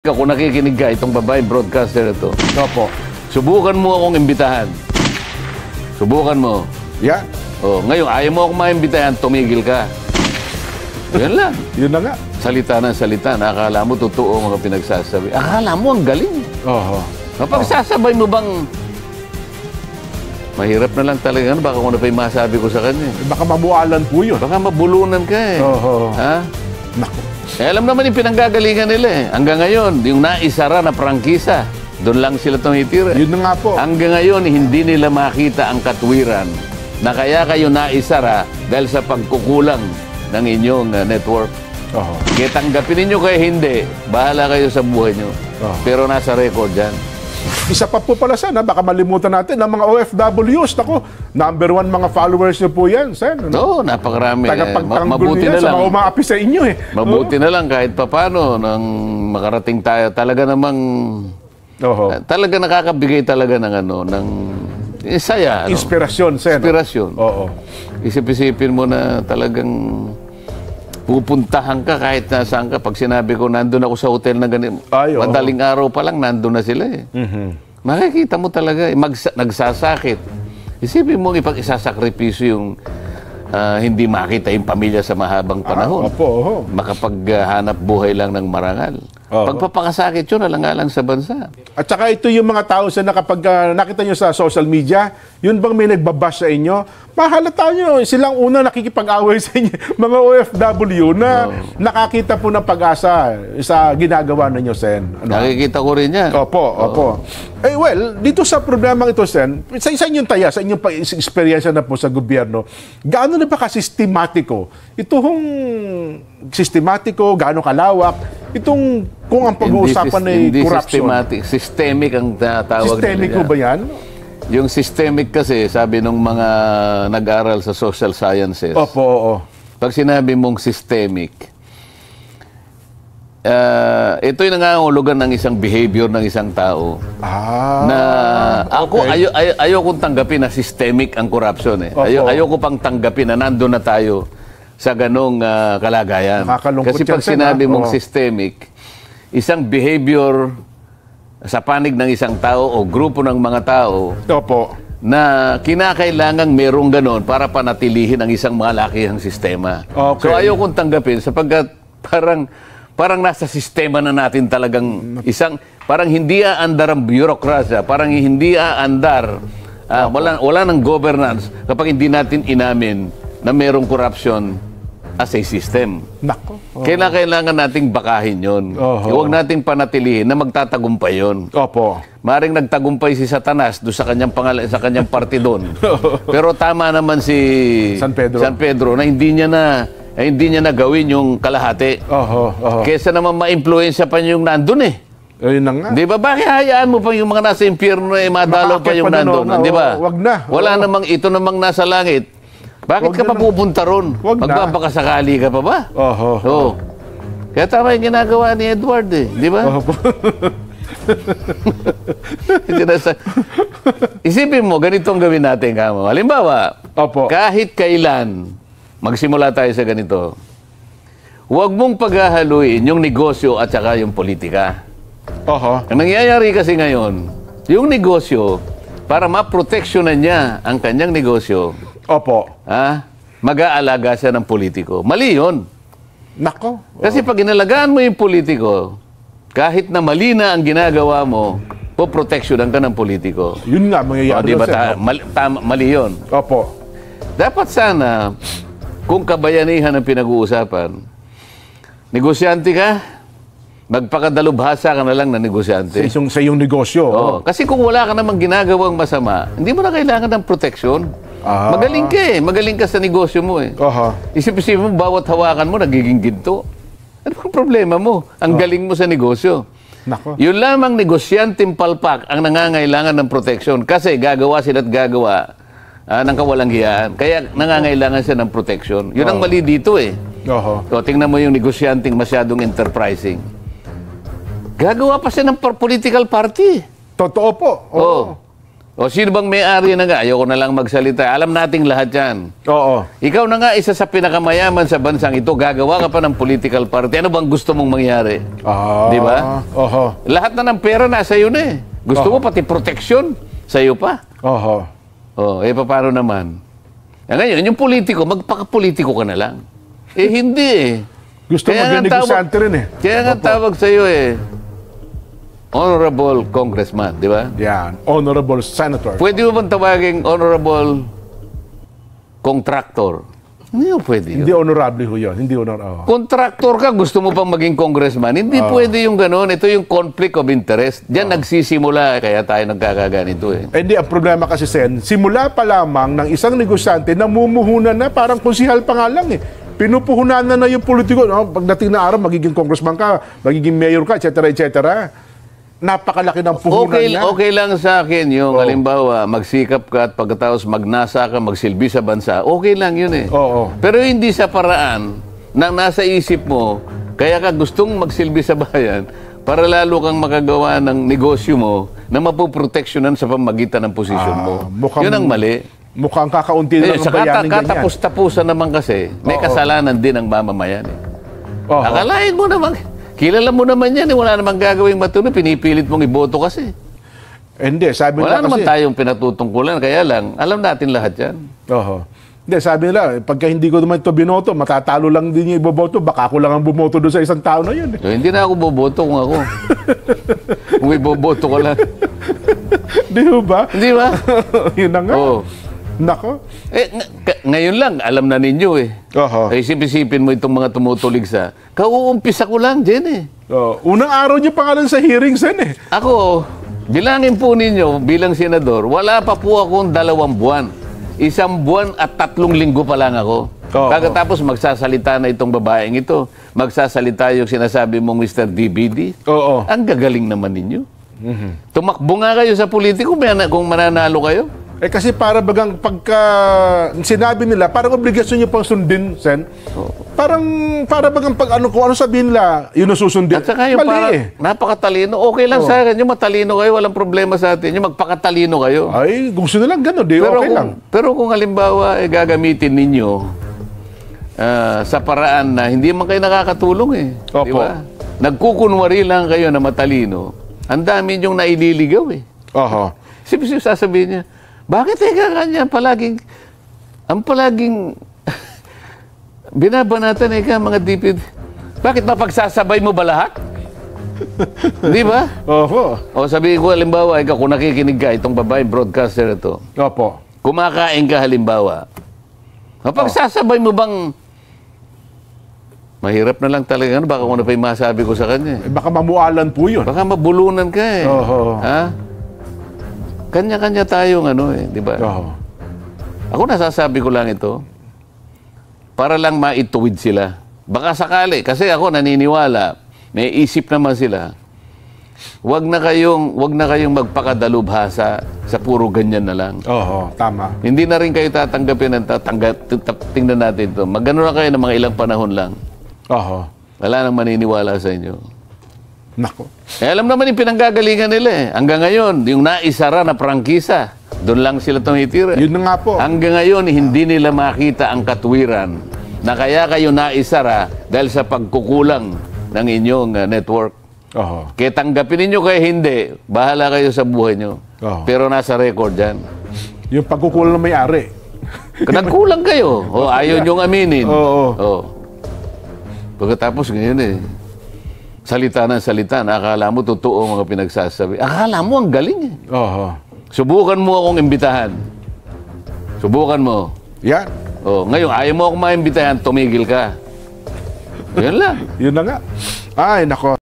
Kung nakikinig ka, itong babae broadcaster ito, Opo. subukan mo akong imbitahan. Subukan mo. Yeah. Oh, ngayon, ayaw mo akong maimbitahan, tumigil ka. Yan lang. Yun na nga. Salita ng salita, nakakala mo totoo mga pinagsasabi. Akala mo ang galing. Oho. Kapag sasabay mo bang, mahirap na lang talaga. Baka kung ano pa yung masabi ko sa kanya. Baka mabualan po yun. Baka mabulunan ka eh. Oho. Ha? Naku. Eh, alam naman yung pinanggagalingan nila eh. Hanggang ngayon, yung naisara na prangkisa, doon lang sila tumitira. Yun na nga po. Hanggang ngayon, hindi nila makita ang katwiran na kaya kayo naisara dahil sa pagkukulang ng inyong network. Oho. Kaya tanggapin ninyo kaya hindi, bahala kayo sa buhay nyo. Oh. Pero nasa record yan. Isa pa po pala, Sen, baka malimutan natin ang mga OFWs. Naku, #1 mga followers niyo po yan, Sen. Oo, napakarami. Tagapagtanggol Mabuti niya na sa lang. mga umaapi sa inyo eh. Mabuti na lang kahit papano nang makarating tayo. Talaga namang, Oho. talaga nakakabigay talaga ng ano, ng saya. Ano? Inspirasyon, Sen. Inspirasyon. Oo. Isip-isipin mo na talagang pupuntahan ka kahit nasaan ka. Pag sinabi ko, nandun ako sa hotel na ganito, Ay, oo. madaling araw pa lang, nandun na sila eh. Makikita mo talaga, eh, nagsasakit. Isipin mo, ipag-isasakripisyo yung hindi makita yung pamilya sa mahabang panahon. Opo, oho. Makapaghanap buhay lang ng marangal. Oo. Pagpapakasakit yun, alang-alang sa bansa. At saka ito yung mga tao sa kapag nakita nyo sa social media, yun bang may nagbabash sa inyo? Mahalata nyo, silang una nakikipag-away sa inyo, mga OFW na nakakita po ng pag-asa sa ginagawa ninyo, Sen. Ano? Nakikita ko rin yan. Opo, opo. Eh, well, dito sa problemang ito, Sen, sa inyong taya, sa inyong experience na po sa gobyerno, gaano na ba ka-sistematiko? Itong sistematiko, gaano kalawak, itong kung ang pag-uusapan ay Hindi corruption. systemic ang tawag Systemic nila. ba yan? Yung systemic kasi, sabi nung mga nag-aral sa social sciences, Opo, oo. pag sinabi mong systemic, ito yung nangangahulugan ng isang behavior ng isang tao. Na ako, ayaw kong tanggapin na systemic ang corruption. Eh. Ayaw ko pang tanggapin na nandun na tayo sa ganong kalagayan. Nakakalungkot Kasi pag yan, Sen, sinabi mong Oo. systemic, isang behavior sa panig ng isang tao o grupo ng mga tao Opo. na kinakailangang merong ganon para panatilihin ang isang malakihang sistema. Okay. So ayaw kong tanggapin sapagkat parang nasa sistema na natin talagang parang hindi aandar ang bureaucracy, parang hindi aandar, wala ng governance kapag hindi natin inamin na merong corruption as a system. Nako. Kailangan nating bakahin yun. Huwag nating panatilihin na magtatagumpay yun. Opo. Maring nagtagumpay si Satanas doon sa kanyang pangalan, sa kanyang party doon. Pero tama naman si San Pedro. Na hindi niya na gawin yung kalahati. Oho. Kesa naman ma-impluensya pa yung nandun eh. Ayun na nga. Di ba? Bakit hayaan mo pa yung mga nasa impyerno eh, madalaw pa Makaakyat yung pa nandun? doon, Di ba? wag na. Wala namang ito namang nasa langit. Bakit Wag ka pa na lang. pupunta ron? Wag na. Magbabakasakali ka pa ba? Oho. Oo. Kaya tama yung ginagawa ni Edward eh. Di ba? Opo. Isipin mo, ganito ang gawin natin, kamo. Halimbawa, Opo. kahit kailan, magsimula tayo sa ganito. Huwag mong paghahaluin yung negosyo at saka yung politika. Oho. Ang nangyayari kasi ngayon, yung negosyo, para maproteksyonan niya ang kanyang negosyo, Opo. mag-aalaga siya ng politiko. Mali yun. Nako. Kasi pag inalagaan mo yung politiko, kahit na mali na ang ginagawa mo, poproteksyonan ka ng politiko. Yun nga, mangyayari. Di ba? Sen. Mali yun. Opo. Dapat sana, kung kabayanihan ang pinag-uusapan, negosyante ka, magpakadalubhasa ka na lang na negosyante. Sa iyong negosyo. Oo. Kasi kung wala ka namang ginagawang masama, hindi mo na kailangan ng proteksyon. Magaling ka eh. Magaling ka sa negosyo mo eh. Oho. Isip-isipin mo, bawat hawakan mo, nagiging ginto. Ano ang problema mo? Ang galing mo sa negosyo. Nako. Yun lamang negosyanteng palpak ang nangangailangan ng proteksyon kasi gagawa sila at gagawa ng kawalanghiyaan. Kaya nangangailangan siya ng proteksyon. Yun ang mali dito eh. Oho. O, tingnan mo yung negosyanteng masyadong enterprising. Gagawa pa siya ng political party. Totoo po. Oo. O sino bang may-ari na nga? Ayoko na lang magsalita. Alam nating lahat yan. Oo. Ikaw na nga, isa sa pinakamayaman sa bansang ito, gagawa ka pa ng political party. Ano bang gusto mong mangyari? Di ba? Oho. Lahat na ng pera nasa iyo na eh. Gusto mo pati proteksyon sa iyo pa. Oho. Paano naman? Ngayon, yung politiko, magpaka-politiko ka na lang. Hindi eh. Gusto mag-negosante rin eh. Kaya nga tawag sa iyo Honorable Congressman, di ba? Yan. Honorable Senator. Pwede mo bang tawaging Honorable Contractor? Hindi mo pwede yun. Hindi honorable ho yun. Hindi honorable. Contractor ka, gusto mo pang maging congressman. Hindi pwede yung gano'n. Ito yung conflict of interest. Diyan nagsisimula, kaya tayo nagkakaganito eh. Hindi, ang problema kasi, Sen, simula pa lamang ng isang negosyante, namumuhunan na, parang konsihal pa nga lang eh. Pinupuhunan na yung politiko. No? Pagdating na araw, magiging congressman ka, magiging mayor ka, etc. etc. Napakalaki ng puhunan niya. Okay lang sa akin yung halimbawa, magsikap ka at pagkatapos magnasa ka, magsilbi sa bansa. Okay lang yun eh. Oo. Pero hindi sa paraan na nasa isip mo, kaya ka gustong magsilbi sa bayan para lalo kang makagawa ng negosyo mo na mapoproteksyonan sa pamagitan ng posisyon mo. Yun ang mali. Mukhang kakaunti na ang bayaning ganyan. Katapos-tapusan naman kasi, may kasalanan din ang mamamayan eh. Akalain mo naman, kilala mo naman yan, wala namang gagawing matino, pinipilit mong iboto kasi. Hindi, sabi nila kasi... Wala naman tayong pinatutungkulan, kaya lang, alam natin lahat yan. Hindi, sabi nila, pagka hindi ko naman ito binoto, matatalo lang din yung iboboto, baka ako lang ang bumoto doon sa isang tao na yun. So, hindi na ako boboto kung ako. Kung iboboto ko lang. Di ba? Hindi ba? Yun na nga. Nako. Ngayon lang, alam na ninyo eh. Isip-isipin mo itong mga tumutulig sa... Kauumpisa ko lang, Jen eh. Unang araw niyo pangalan sa hearing, Sen eh. Ako, bilangin po ninyo bilang senador, wala pa po akong 2 buwan. 1 buwan at 3 linggo pa lang ako. Pagkatapos magsasalita na itong babaeng ito. Magsasalita yung sinasabi mong Mr. DBD. Ang gagaling naman ninyo. Tumakbo nga kayo sa politiko kung mananalo kayo. Kasi para bagang pagka sinabi nila, parang obligasyon nyo pang sundin, Sen. Para bagang pag kung ano sabihin nila, yun ang susundin. At saka yung parang napakatalino. Okay lang sa akin, yung matalino kayo, walang problema sa atin. Yung magpakatalino kayo. Ay, gusto nila gano'n, di okay lang. Pero kung halimbawa, gagamitin ninyo sa paraan na hindi man kayo nakakatulong eh. Di ba? Nagkukunwari lang kayo na matalino. Ang dami yung naililigaw eh. Sip-sip sasabihin niya, bakit kanya palaging binabanatan mga DPD? Bakit mapagsasabay mo ba lahat? Di ba? O sabihin ko halimbawa, kung nakikinig ka, itong babae broadcaster ito. Kumakain ka halimbawa. Mapagsasabay mo bang mahirap na lang talaga. Baka kung ano pa yung masabi ko sa kanya. Baka mamualan po yun. Baka mabulunan ka eh. Ha? Kanya-kanya tayong di ba? Ako nasasabi ko lang ito para lang maituwid sila. Baka sakali, kasi ako naniniwala, may isip naman sila. Wag na kayong magpakadalubhasa sa puro ganyan na lang. Tama. Hindi na rin kayo tatanggapin tingnan natin ito. Magano na kayo ng mga ilang panahon lang. Wala nang maniniwala sa inyo. Nako. Alam naman yung pinanggagalingan nila eh. Hanggang ngayon, yung naisara na prangkisa, doon lang sila tumitira. Yun na nga po. Hanggang ngayon, hindi nila makita ang katwiran na kaya kayo naisara dahil sa pagkukulang ng inyong network. Kaya tanggapin ninyo kaya hindi, bahala kayo sa buhay nyo. Pero nasa record yan. Yung pagkukulang na may-ari. Nagkulang kayo. Ayaw nyong aminin. Pagkatapos ganyan eh. Salita ng salita, akala mo totoo mga pinagsasabi. Akala mo ang galing eh. Subukan mo akong imbitahan. Subukan mo. Yan. Ngayon, ayaw mo akong maimbitahan, tumigil ka. Yan lang. Yun na nga. Ay, nako.